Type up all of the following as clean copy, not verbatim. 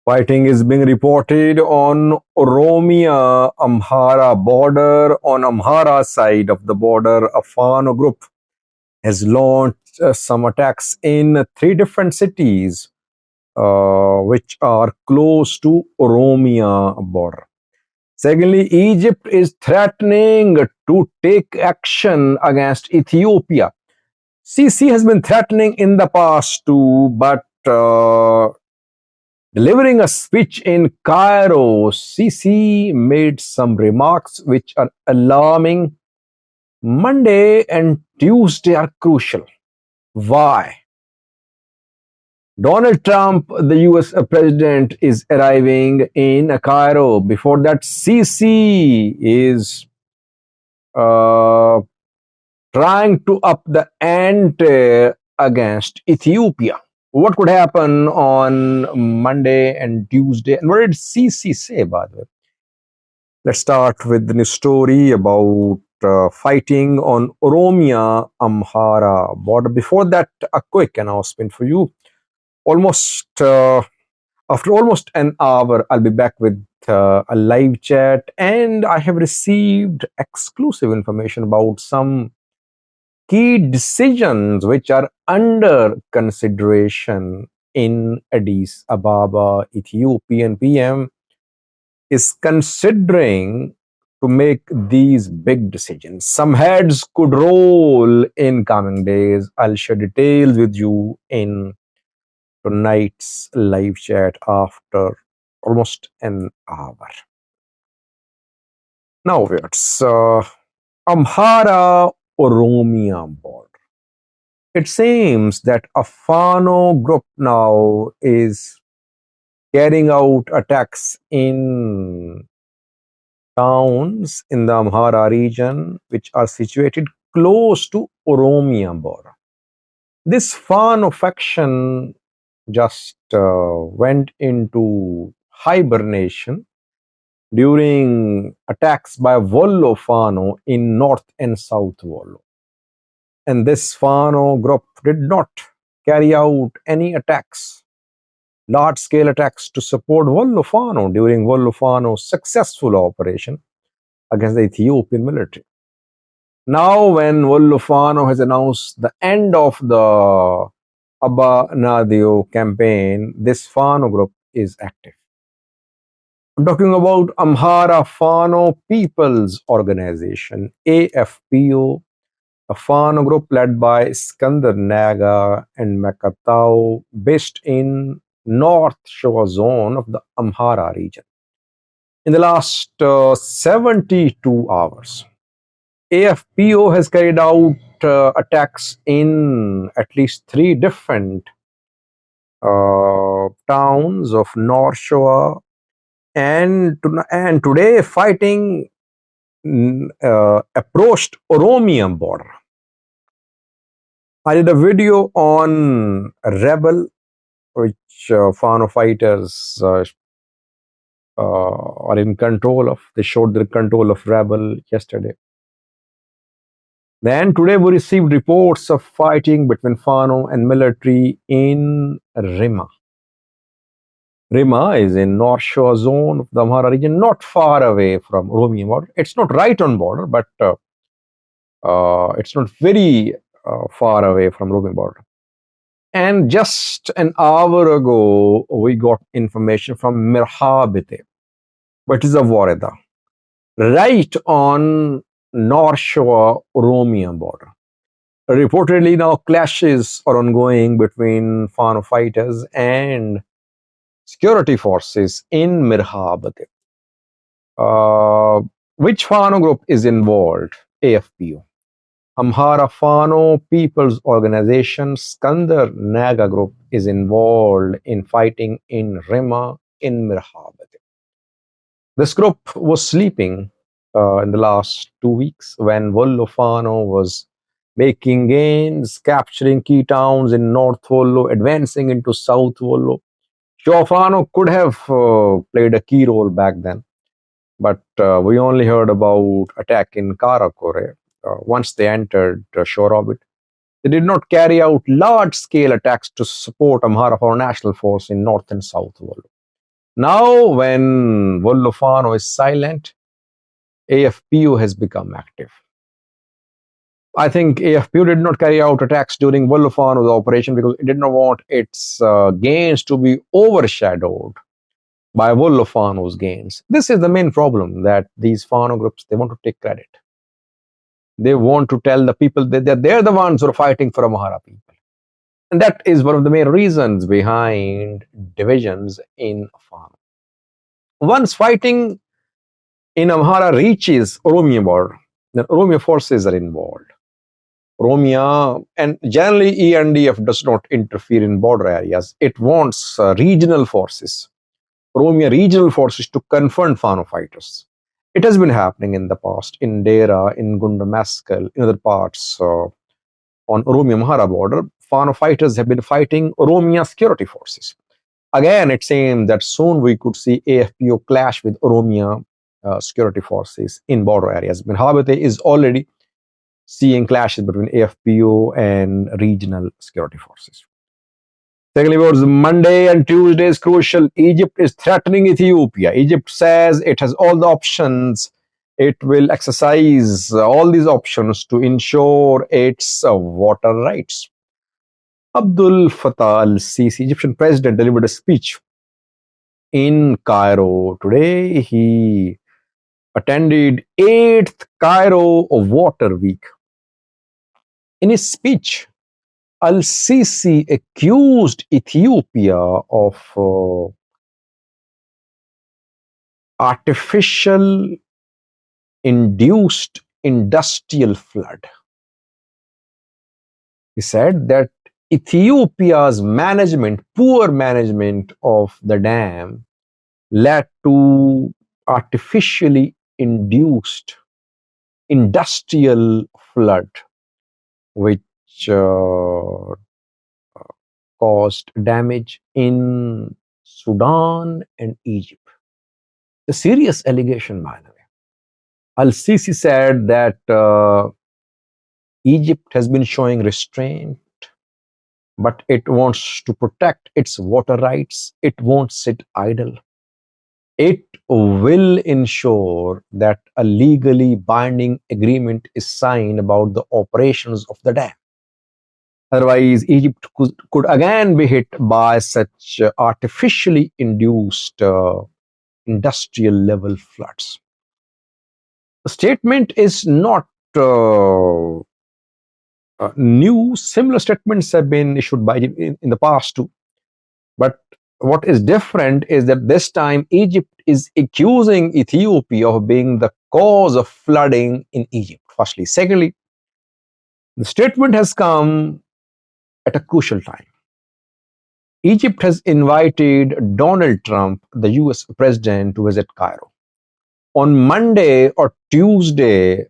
Fighting is being reported on Oromia Amhara border. On Amhara side of the border, a Fano group has launched some attacks in three different cities which are close to Oromia border. Secondly, Egypt is threatening to take action against Ethiopia. Sisi has been threatening in the past too, but delivering a speech in Cairo, Sisi made some remarks which are alarming. Monday and Tuesday are crucial. Why? Donald Trump, the US president, is arriving in Cairo. Before that, Sisi is trying to up the ante against Ethiopia. What could happen on Monday and Tuesday? And what did Sisi say, by the way? Let's start with the story about fighting on Oromia Amhara border. Before that, a quick announcement for you. After almost an hour, I'll be back with a live chat, and I have received exclusive information about some key decisions which are under consideration in Addis Ababa. Ethiopian PM is considering to make these big decisions. Some heads could roll in coming days. I'll share details with you in tonight's live chat after almost an hour. Now, it's Amhara Oromia border. It seems that a Fano group now is carrying out attacks in towns in the Amhara region which are situated close to Oromia border. This Fano faction just went into hibernation during attacks by Wollo Fano in North and South Wollo. And this Fano group did not carry out any attacks, large-scale attacks to support Wollo Fano during Wollo Fano's successful operation against the Ethiopian military. Now, when Wollo Fano has announced the end of the Abba Nadio campaign, this Fano group is active. I'm talking about Amhara Fano People's Organization, AFPO, a Fano group led by Skandar Naga and Makatao, based in North Showa zone of the Amhara region. In the last 72 hours, AFPO has carried out attacks in at least three different towns of North Showa, and today fighting approached Oromia border. I did a video on Rebel, which Fano fighters are in control of. They showed the control of Rebel yesterday. Then today we received reports of fighting between Fano and military in Rima. Rima is in North Shore zone of the Amhara region, not far away from Oromia border. It's not right on border, but it's not very far away from Oromia border. And just an hour ago, we got information from Mirhabite, which is a Wareda, right on North Shore Oromia border. Reportedly, now clashes are ongoing between Fano fighters and security forces in Mirhabite. Which Fano group is involved? AFPO. Amhara Fano People's Organization, Skandar Naga group is involved in fighting in Rima in Mirhabite. This group was sleeping in the last 2 weeks when Wollo Fano was making gains, capturing key towns in North Wollo, advancing into South Wollo. Showa Fano could have played a key role back then, but we only heard about attack in Karakore once they entered shore orbit. They did not carry out large-scale attacks to support Amhara for National Force in North and South Wollo. Now, when Fano is silent, AFPU has become active. I think AFPU did not carry out attacks during Fano's operation because it did not want its gains to be overshadowed by Fano's gains. This is the main problem, that these Fano groups, they want to take credit. They want to tell the people that they're the ones who are fighting for Amhara people. And that is one of the main reasons behind divisions in Fano. Once fighting in Amhara reaches Oromia border, then Oromia forces are involved. Oromia, and generally ENDF does not interfere in border areas. It wants regional forces, Oromia regional forces, to confront Fano fighters. It has been happening in the past, in Dera, in Gunda Maskell, in other parts on Oromia-Amhara border. Fano fighters have been fighting Oromia security forces. Again, it seems that soon we could see AFPO clash with Oromia security forces in border areas. Habate is already seeing clashes between AFPO and regional security forces. Secondly, was Monday and Tuesday is crucial. Egypt is threatening Ethiopia. Egypt says it has all the options. It will exercise all these options to ensure its water rights. Abdul Fattah al-Sisi, Egyptian president, delivered a speech in Cairo today. He attended 8th Cairo Water Week. In his speech, al-Sisi accused Ethiopia of artificial induced industrial flood. He said that Ethiopia's poor management of the dam, led to artificially induced industrial flood, which caused damage in Sudan and Egypt. A serious allegation, by the way. Al-Sisi said that Egypt has been showing restraint, but it wants to protect its water rights. It won't sit idle. It will ensure that a legally binding agreement is signed about the operations of the dam. Otherwise, Egypt could again be hit by such artificially induced industrial level floods. The statement is not new. Similar statements have been issued by Egypt in the past too. But what is different is that this time Egypt is accusing Ethiopia of being the cause of flooding in Egypt, firstly. Secondly, the statement has come at a crucial time. Egypt has invited Donald Trump, the US president, to visit Cairo. On Monday or Tuesday,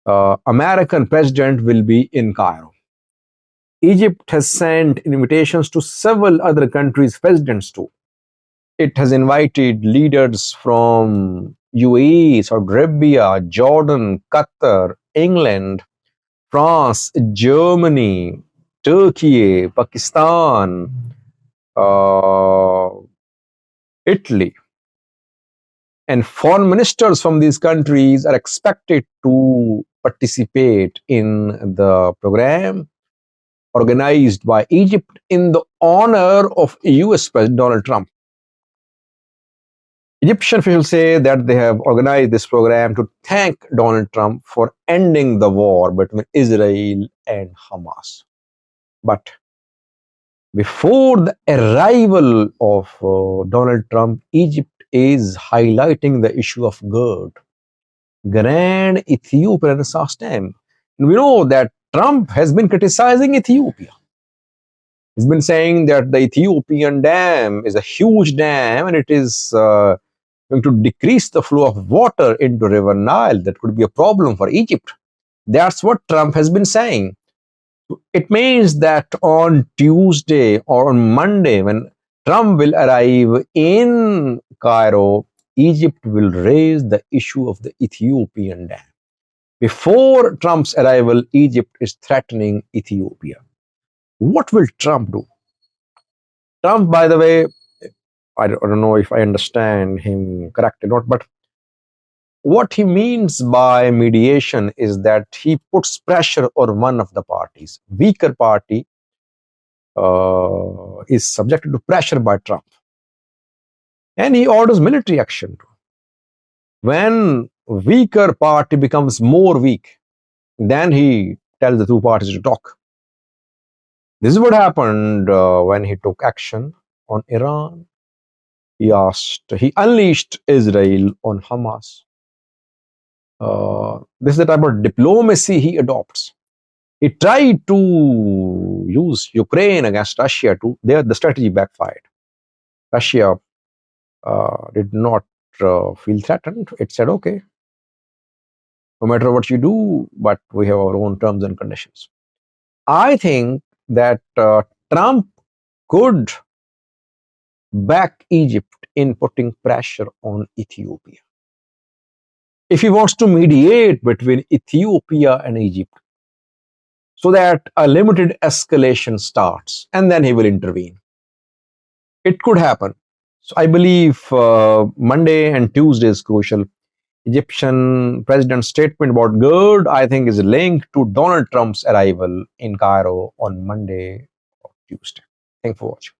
American president will be in Cairo. Egypt has sent invitations to several other countries' presidents too. It has invited leaders from UAE, Saudi Arabia, Jordan, Qatar, England, France, Germany, Turkey, Pakistan, Italy. And foreign ministers from these countries are expected to participate in the program organized by Egypt in the honor of US President Donald Trump. Egyptian officials say that they have organized this program to thank Donald Trump for ending the war between Israel and Hamas. But before the arrival of Donald Trump, Egypt is highlighting the issue of GERD, Grand Ethiopian Renaissance Dame. And we know that Trump has been criticizing Ethiopia. He's been saying that the Ethiopian dam is a huge dam and it is going to decrease the flow of water into River Nile. That could be a problem for Egypt. That's what Trump has been saying. It means that on Tuesday or on Monday, when Trump will arrive in Cairo, Egypt will raise the issue of the Ethiopian dam. Before Trump's arrival, Egypt is threatening Ethiopia. What will Trump do? Trump, by the way, don't know if I understand him correctly or not, but what he means by mediation is that he puts pressure on one of the parties. Weaker party is subjected to pressure by Trump, and he orders military action. When weaker party becomes more weak, then he tells the two parties to talk. This is what happened when he took action on Iran. He unleashed Israel on Hamas. This is the type of diplomacy he adopts. He tried to use Ukraine against Russia too. There, the strategy backfired. Russia did not feel threatened. It said, okay, no matter what you do, but we have our own terms and conditions. I think that Trump could back Egypt in putting pressure on Ethiopia. If he wants to mediate between Ethiopia and Egypt so that a limited escalation starts, and then he will intervene. It could happen. So I believe Monday and Tuesday is crucial. Egyptian president's statement about GERD, I think, is linked to Donald Trump's arrival in Cairo on Monday or Tuesday. Thanks for watching.